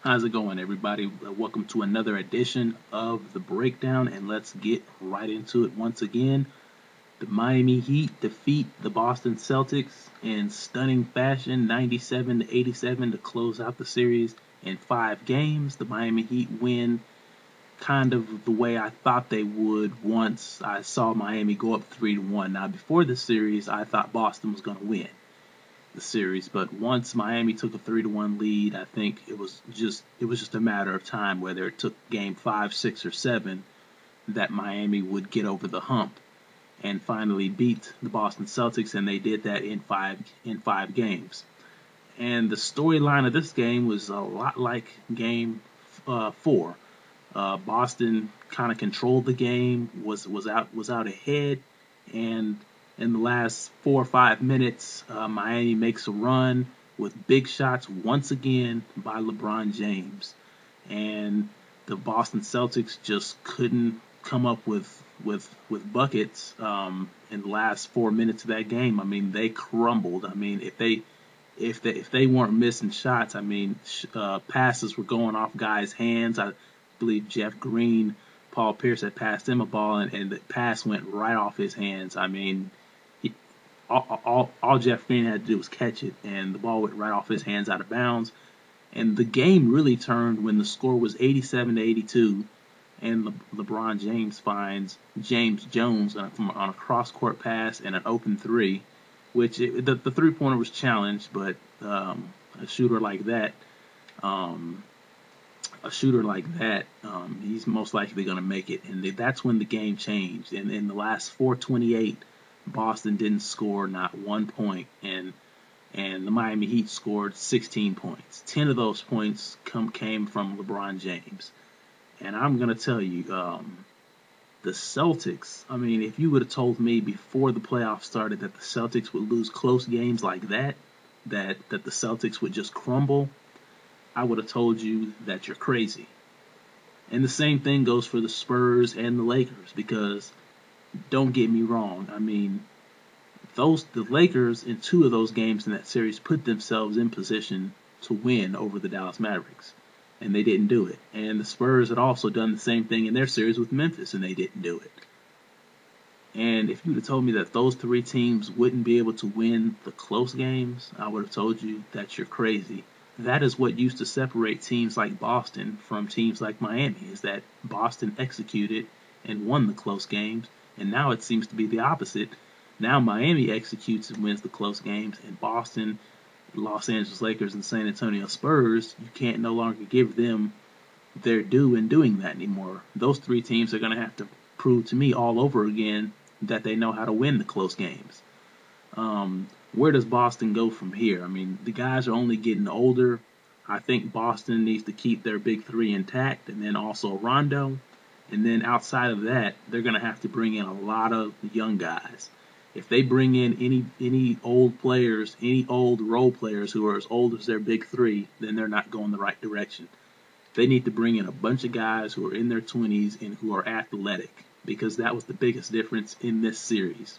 How's it going, everybody? Welcome to another edition of The Breakdown, and let's get right into it once again. The Miami Heat defeat the Boston Celtics in stunning fashion, 97 to 87 to close out the series in 5 games. The Miami Heat win kind of the way I thought they would once I saw Miami go up 3-1. Now, before the series, I thought Boston was going to win the series, but once Miami took a 3-1 lead, I think it was just a matter of time, whether it took game 5, 6, or 7, that Miami would get over the hump and finally beat the Boston Celtics, and they did that in five games. And the storyline of this game was a lot like game 4. Boston kind of controlled the game, was out ahead, and in the last 4 or 5 minutes, Miami makes a run with big shots once again by LeBron James, and the Boston Celtics just couldn't come up with buckets in the last 4 minutes of that game. I mean, they crumbled. I mean, if they weren't missing shots, I mean, passes were going off guys' hands. I believe Jeff Green, Paul Pierce had passed him a ball, and the pass went right off his hands. I mean, all Jeff Green had to do was catch it, and the ball went right off his hands out of bounds. And the game really turned when the score was 87 to 82, and LeBron James finds James Jones on a cross-court pass and an open three, which the three-pointer was challenged, but a shooter like that, he's most likely going to make it. And that's when the game changed. And in the last 4:28, Boston didn't score not 1 point, and the Miami Heat scored 16 points. 10 of those points came from LeBron James. And I'm going to tell you, the Celtics, I mean, if you would have told me before the playoffs started that the Celtics would lose close games like that the Celtics would just crumble, I would have told you that you're crazy. And the same thing goes for the Spurs and the Lakers, because don't get me wrong, I mean, the Lakers in 2 of those games in that series put themselves in position to win over the Dallas Mavericks, and they didn't do it. And the Spurs had also done the same thing in their series with Memphis, and they didn't do it. And if you would have told me that those 3 teams wouldn't be able to win the close games, I would have told you that you're crazy. That is what used to separate teams like Boston from teams like Miami, is that Boston executed and won the close games, and now it seems to be the opposite. Now Miami executes and wins the close games, and Boston, Los Angeles Lakers, and San Antonio Spurs, you can't no longer give them their due in doing that anymore. Those 3 teams are going to have to prove to me all over again that they know how to win the close games. Where does Boston go from here? I mean, the guys are only getting older. I think Boston needs to keep their big 3 intact, and then also Rondo. And then outside of that, they're going to have to bring in a lot of young guys. If they bring in any old players, any old role players who are as old as their big 3, then they're not going the right direction. They need to bring in a bunch of guys who are in their 20s and who are athletic, because that was the biggest difference in this series.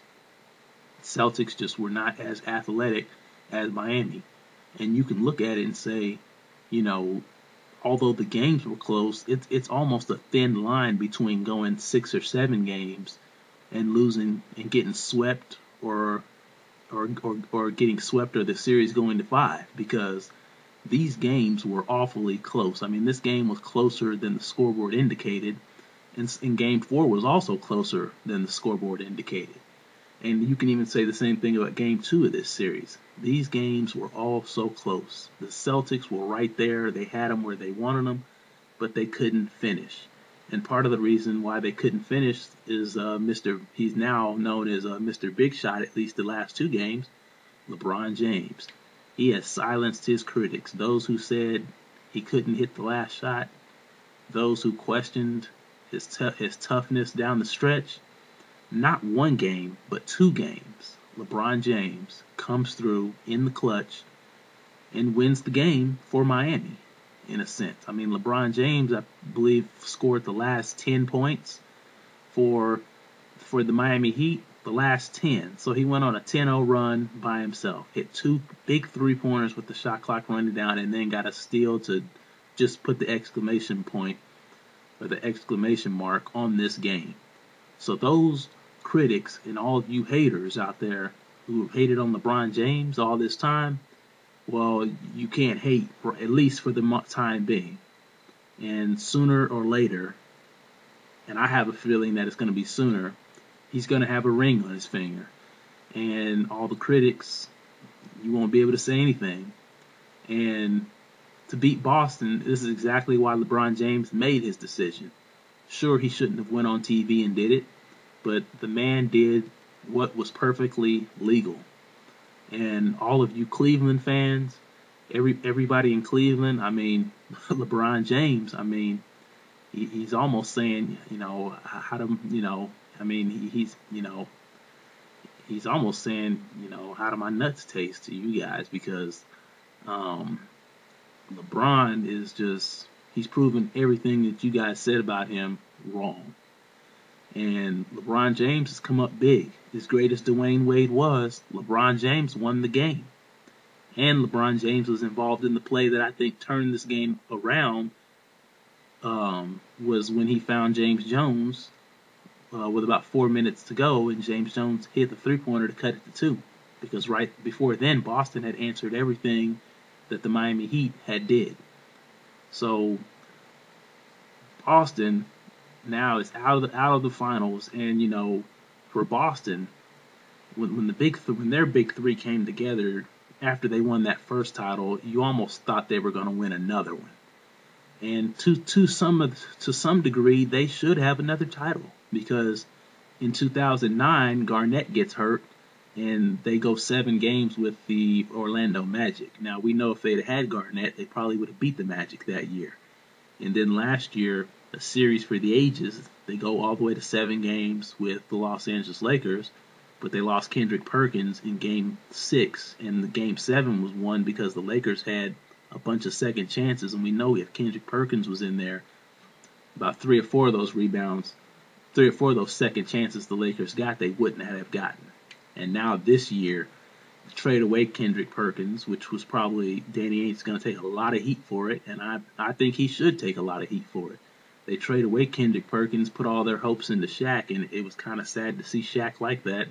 Celtics just were not as athletic as Miami. And you can look at it and say, you know, although the games were close, it's almost a thin line between going 6 or 7 games and losing and getting swept, or getting swept, or the series going to 5, because these games were awfully close. I mean, this game was closer than the scoreboard indicated, and game 4 was also closer than the scoreboard indicated. And you can even say the same thing about game 2 of this series. These games were all so close. The Celtics were right there. They had them where they wanted them, but they couldn't finish. And part of the reason why they couldn't finish is he's now known as Mr. Big Shot, at least the last 2 games, LeBron James. He has silenced his critics, those who said he couldn't hit the last shot, those who questioned his toughness down the stretch. Not 1 game, but 2 games, LeBron James comes through in the clutch and wins the game for Miami, in a sense. I mean, LeBron James, I believe, scored the last 10 points for the Miami Heat, the last 10. So he went on a 10-0 run by himself, hit 2 big 3-pointers with the shot clock running down, and then got a steal to just put the exclamation point or the exclamation mark on this game. So those critics and all of you haters out there who have hated on LeBron James all this time, well, you can't hate, for at least for the time being. And sooner or later, and I have a feeling that it's going to be sooner, he's going to have a ring on his finger. And all the critics, you won't be able to say anything. And to beat Boston, this is exactly why LeBron James made his decision. Sure, he shouldn't have went on TV and did it, but the man did what was perfectly legal. And all of you Cleveland fans, everybody in Cleveland, I mean, LeBron James, I mean, he's almost saying, how to, I mean, he's almost saying, how do my nuts taste to you guys? Because LeBron is just, he's proven everything that you guys said about him wrong. And LeBron James has come up big. As great as Dwayne Wade was, LeBron James won the game. And LeBron James was involved in the play that I think turned this game around, was when he found James Jones with about 4 minutes to go, and James Jones hit the three-pointer to cut it to 2. Because right before then, Boston had answered everything that the Miami Heat had did. So Boston now is out of the finals, and for Boston, when their big three came together after they won that first title, you almost thought they were going to win another one. And to some degree, they should have another title, because in 2009, Garnett gets hurt, and they go 7 games with the Orlando Magic. Now, we know if they'd had Garnett, they probably would have beat the Magic that year. And then last year, a series for the ages, they go all the way to 7 games with the Los Angeles Lakers, but they lost Kendrick Perkins in Game 6, and the Game 7 was won because the Lakers had a bunch of second chances, and we know if Kendrick Perkins was in there, about 3 or 4 of those rebounds, 3 or 4 of those second chances the Lakers got, they wouldn't have gotten. And now this year, trade away Kendrick Perkins, which was probably Danny Ainge's going to take a lot of heat for it, and I think he should take a lot of heat for it. They trade away Kendrick Perkins, put all their hopes into Shaq, and it was kind of sad to see Shaq like that.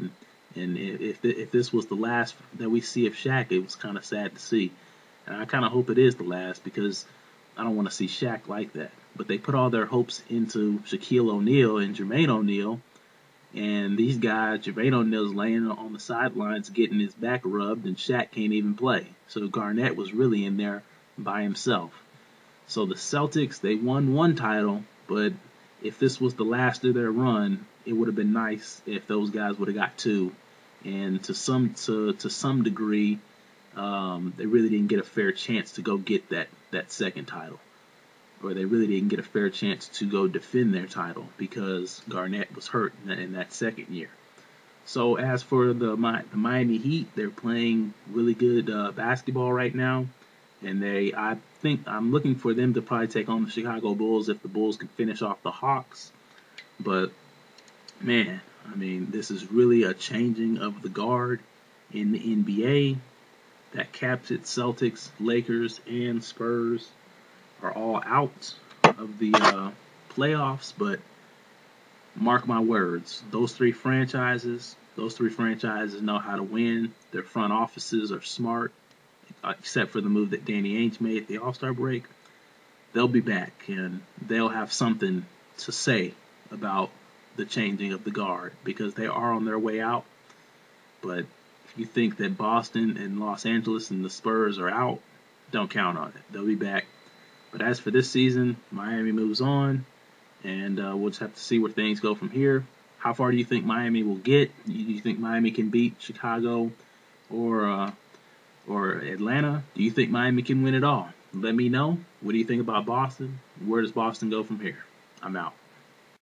And if this was the last that we see of Shaq, it was kind of sad to see. And I kind of hope it is the last, because I don't want to see Shaq like that. But they put all their hopes into Shaquille O'Neal and Jermaine O'Neal. And these guys, Jermaine O'Neal's laying on the sidelines getting his back rubbed, and Shaq can't even play. So Garnett was really in there by himself. So the Celtics, they won 1 title, but if this was the last of their run, it would have been nice if those guys would have got 2. And to some degree, they really didn't get a fair chance to go get that second title. Or they really didn't get a fair chance to go defend their title because Garnett was hurt in that second year. So as for the Miami Heat, they're playing really good basketball right now, and I think I'm looking for them to probably take on the Chicago Bulls if the Bulls can finish off the Hawks. But man, I mean, this is really a changing of the guard in the NBA. That caps it. Celtics, Lakers, and Spurs are all out of the playoffs, but mark my words, those three franchises know how to win. Their front offices are smart, except for the move that Danny Ainge made at the All-Star break. They'll be back, and they'll have something to say about the changing of the guard, because they are on their way out. But if you think that Boston and Los Angeles and the Spurs are out, don't count on it. They'll be back. But as for this season, Miami moves on, and we'll just have to see where things go from here. How far do you think Miami will get? Do you think Miami can beat Chicago or Atlanta? Do you think Miami can win it all? Let me know. What do you think about Boston? Where does Boston go from here? I'm out.